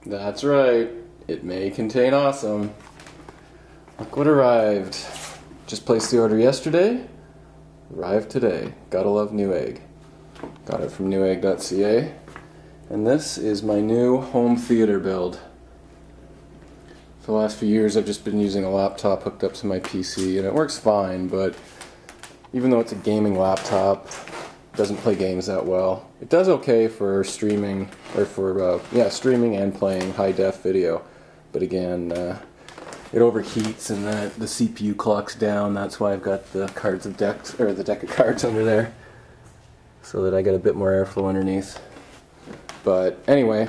That's right. It may contain awesome. Look what arrived. Just placed the order yesterday. Arrived today. Gotta love Newegg. Got it from newegg.ca. And this is my new home theater build. For the last few years I've just been using a laptop hooked up to my PC, and it works fine, but even though it's a gaming laptop, it doesn't play games that well. It does okay for streaming, or for streaming and playing high def video. But again, it overheats and the CPU clocks down. That's why I've got the deck of cards under there, so that I get a bit more airflow underneath. But anyway,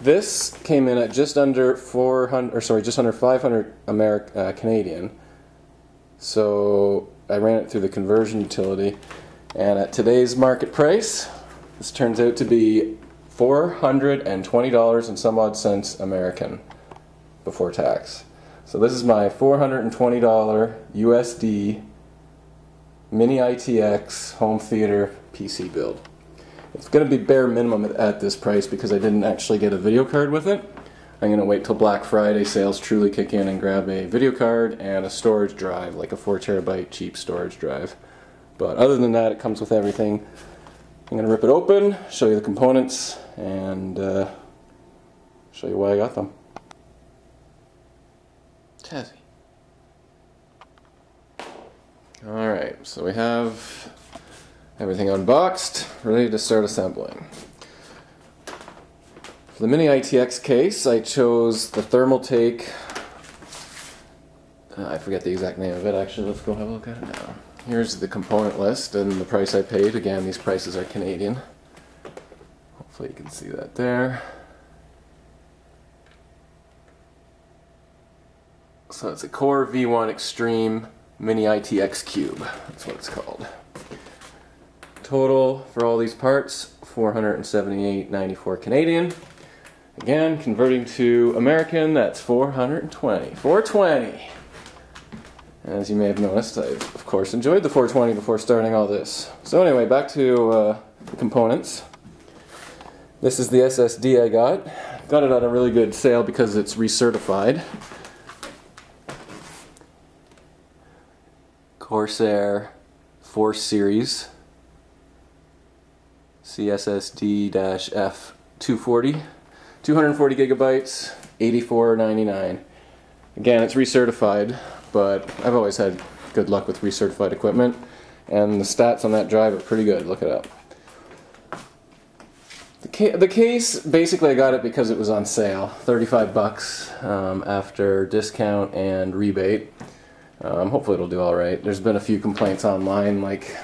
this came in at just under 500 Canadian. So I ran it through the conversion utility, and at today's market price, this turns out to be $420 and some odd cents American before tax. So this is my $420 USD Mini-ITX home theater PC build. It's going to be bare minimum at this price because I didn't actually get a video card with it. I'm going to wait till Black Friday sales truly kick in and grab a video card and a storage drive, like a 4 terabyte cheap storage drive. But other than that, it comes with everything. I'm going to rip it open, show you the components, and show you why I got them. Tazzy. Alright, so we have everything unboxed, ready to start assembling. For the Mini-ITX case, I chose the Thermaltake. I forget the exact name of it, actually. Let's go have a look at it now. Here's the component list and the price I paid. Again, these prices are Canadian. Hopefully you can see that there. So it's a Core V1 Extreme Mini-ITX Cube. That's what it's called. Total for all these parts, $478.94 Canadian. Again, converting to American, that's $420. $420! As you may have noticed, I've of course enjoyed the $420 before starting all this. So anyway, back to the components. This is the SSD I got. Got it on a really good sale because it's recertified. Corsair 4 Series CSSD-F 240, 240 gigabytes, $84.99. Again, it's recertified, but I've always had good luck with recertified equipment, and the stats on that drive are pretty good. Look it up. The case, basically I got it because it was on sale, 35 bucks after discount and rebate. Hopefully it'll do alright. There's been a few complaints online, like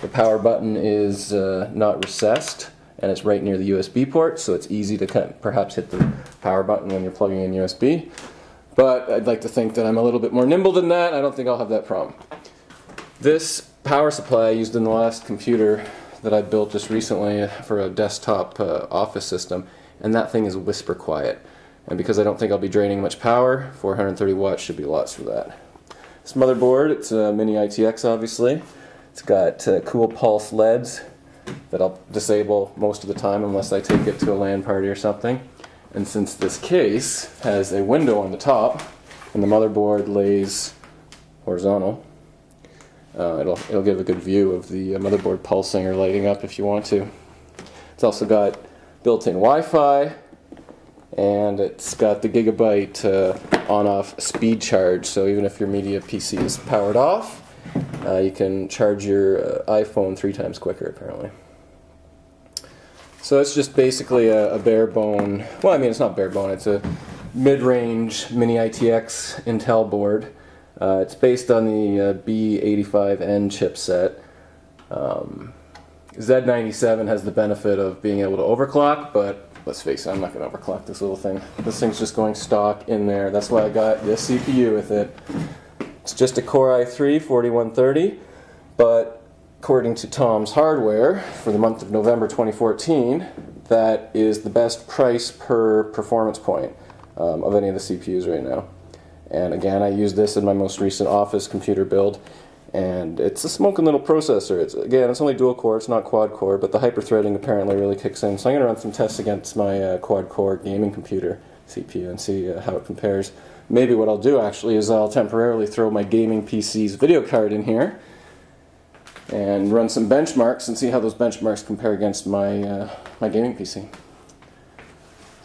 the power button is not recessed, and it's right near the USB port, so it's easy to perhaps hit the power button when you're plugging in USB. But I'd like to think that I'm a little bit more nimble than that. I don't think I'll have that problem. This power supply I used in the last computer that I built just recently for a desktop office system, and that thing is whisper quiet. And because I don't think I'll be draining much power, 430 watts should be lots for that. This motherboard, it's a Mini-ITX obviously. It's got cool pulse LEDs that I'll disable most of the time unless I take it to a LAN party or something. And since this case has a window on the top and the motherboard lays horizontal, it'll give a good view of the motherboard pulsing or lighting up if you want to. It's also got built-in Wi-Fi, and it's got the GIGABYTE on-off speed charge, so even if your media PC is powered off, you can charge your iPhone 3 times quicker, apparently. So it's just basically a bare bone, well, I mean, it's not bare bone, it's a mid-range Mini-ITX Intel board. It's based on the B85N chipset. Z97 has the benefit of being able to overclock, but let's face it, I'm not going to overclock this little thing. This thing's just going stock in there. That's why I got this CPU with it. It's just a Core i3 4130, but according to Tom's Hardware, for the month of November 2014, that is the best price per performance point of any of the CPUs right now. And again, I used this in my most recent office computer build, And it's a smoking little processor. It's only dual core, it's not quad core, but the hyper-threading apparently really kicks in. So I'm going to run some tests against my quad core gaming computer CPU and see how it compares. Maybe what I'll do actually is I'll temporarily throw my gaming PC's video card in here and run some benchmarks and see how those benchmarks compare against my my gaming PC.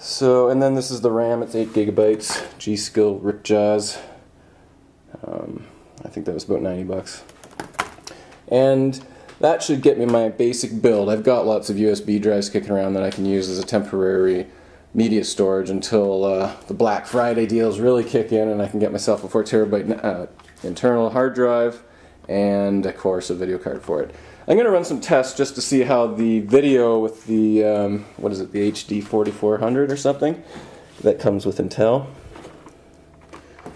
So, and then this is the RAM, it's 8 gigabytes, G.SKILL Ripjaws. I think that was about 90 bucks. And that should get me my basic build. I've got lots of USB drives kicking around that I can use as a temporary media storage until the Black Friday deals really kick in and I can get myself a 4 terabyte internal hard drive and, of course, a video card for it. I'm going to run some tests just to see how the video with the, what is it, the HD 4400 or something that comes with Intel.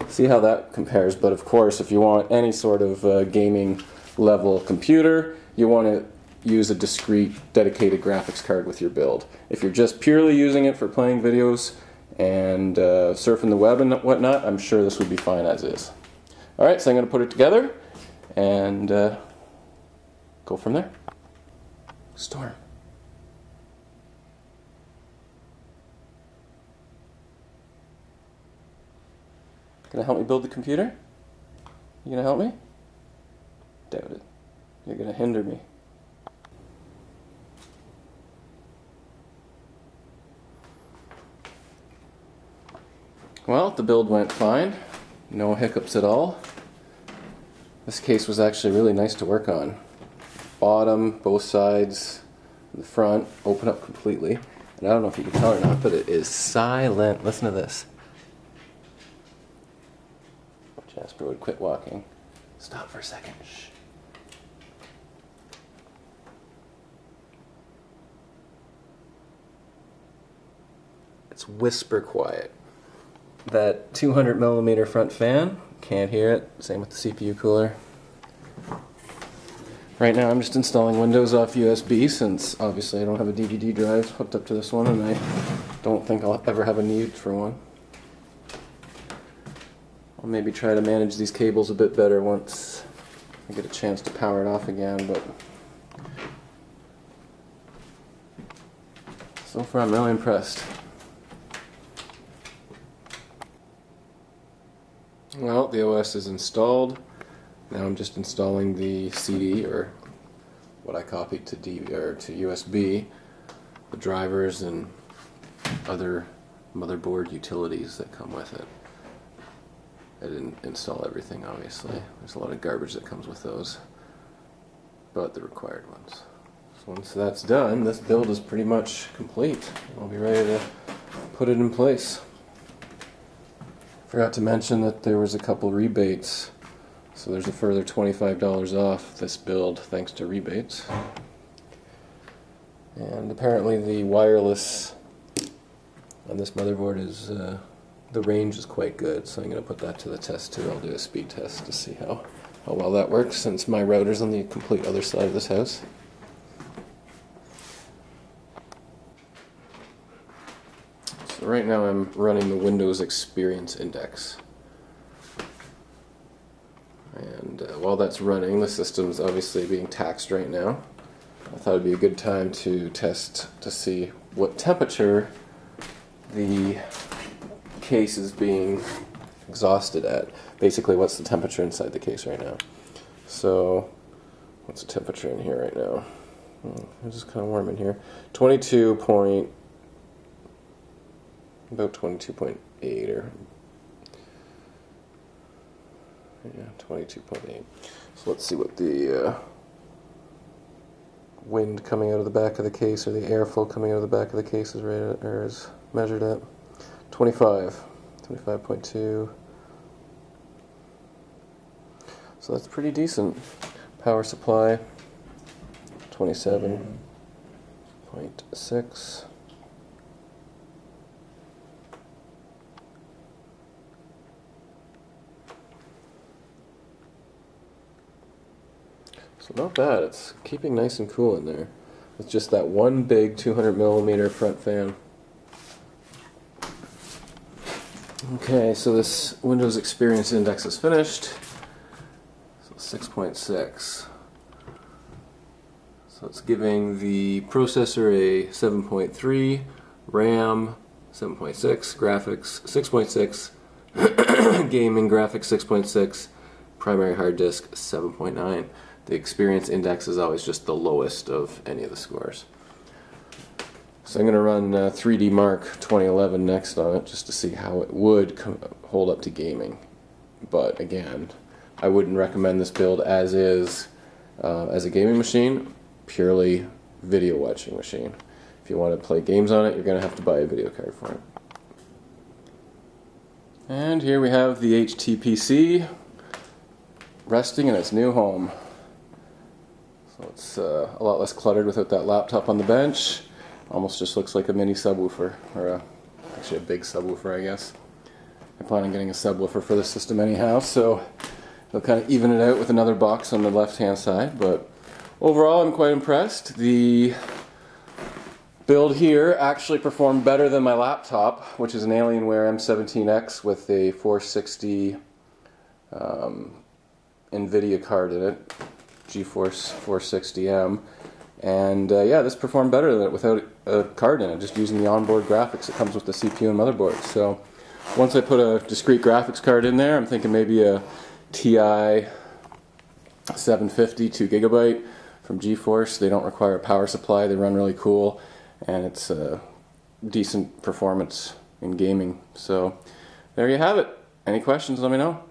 See how that compares, but of course if you want any sort of gaming level computer, you want to use a discrete dedicated graphics card with your build. If you're just purely using it for playing videos and surfing the web and whatnot, I'm sure this would be fine as is. Alright, so I'm going to put it together and go from there. Storm. Gonna help me build the computer? You gonna help me? Doubt it. You're gonna hinder me. Well, the build went fine. No hiccups at all. This case was actually really nice to work on. Bottom, both sides, the front, open up completely. And I don't know if you can tell or not, but it is silent. Listen to this. Jasper would quit walking. Stop for a second. Shh. It's whisper quiet. That 200mm front fan, can't hear it. Same with the CPU cooler. Right now I'm just installing Windows off USB since obviously I don't have a DVD drive hooked up to this one and I don't think I'll ever have a need for one. I'll maybe try to manage these cables a bit better once I get a chance to power it off again, but so far I'm really impressed. Well, the OS is installed. Now I'm just installing the CD, or what I copied to USB, the drivers and other motherboard utilities that come with it. I didn't install everything, obviously. There's a lot of garbage that comes with those, but the required ones. So once that's done, this build is pretty much complete. I'll be ready to put it in place. Forgot to mention that there was a couple rebates, so there's a further $25 off this build thanks to rebates. And apparently the wireless on this motherboard is the range is quite good, so I'm going to put that to the test too. I'll do a speed test to see how well that works, since my router's on the complete other side of this house. So right now I'm running the Windows Experience Index. And while that's running, the system's obviously being taxed right now. I thought it'd be a good time to test to see what temperature the case is being exhausted at. Basically, what's the temperature inside the case right now. So, what's the temperature in here right now? It's just kind of warm in here. About 22.8 or yeah, 22.8. So let's see what the wind coming out of the back of the case, or the airflow coming out of the back of the case is rated, or is measured at. 25.2. So that's pretty decent. Power supply, 27.6. So not bad. It's keeping nice and cool in there. With just that one big 200mm front fan. Okay, so this Windows Experience Index is finished. So 6.6. So it's giving the processor a 7.3, RAM 7.6, graphics 6.6, gaming graphics 6.6, primary hard disk 7.9. The experience index is always just the lowest of any of the scores. So I'm going to run 3D Mark 2011 next on it just to see how it would hold up to gaming. But again, I wouldn't recommend this build as is as a gaming machine, purely video watching machine. If you want to play games on it, you're going to have to buy a video card for it. And here we have the HTPC resting in its new home. So it's a lot less cluttered without that laptop on the bench. Almost just looks like a mini subwoofer, or actually a big subwoofer, I guess. I plan on getting a subwoofer for this system anyhow, so they'll kind of even it out with another box on the left-hand side. But overall, I'm quite impressed. The build here actually performed better than my laptop, which is an Alienware M17X with a 460 NVIDIA card in it, GeForce 460M. And yeah, this performed better than it without a card in it, just using the onboard graphics that comes with the CPU and motherboard. So once I put a discrete graphics card in there, I'm thinking maybe a TI 750 2GB from GeForce. They don't require a power supply, they run really cool, and it's a decent performance in gaming. So there you have it. Any questions, let me know.